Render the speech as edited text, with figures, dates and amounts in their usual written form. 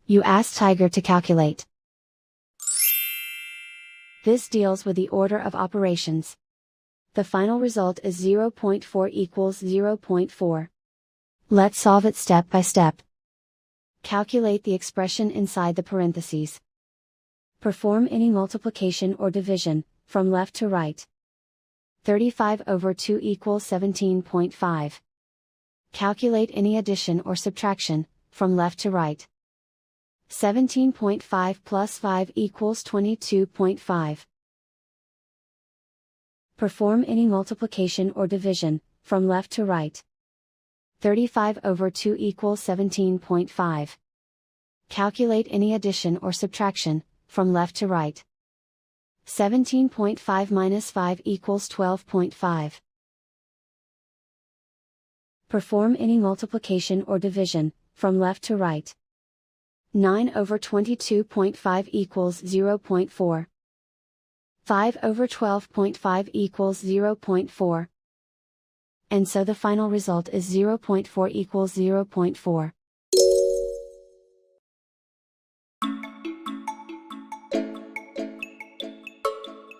You ask Tiger to calculate. This deals with the order of operations. The final result is 0.4 equals 0.4. Let's solve it step by step. Calculate the expression inside the parentheses. Perform any multiplication or division, from left to right. 35 over 2 equals 17.5. Calculate any addition or subtraction, from left to right. 17.5 plus 5 equals 22.5. Perform any multiplication or division, from left to right. 35 over 2 equals 17.5. Calculate any addition or subtraction, from left to right. 17.5 minus 5 equals 12.5. Perform any multiplication or division, from left to right. 9 over 22.5 equals 0.4. 5 over 12.5 equals 0.4. And so the final result is 0.4 equals 0.4.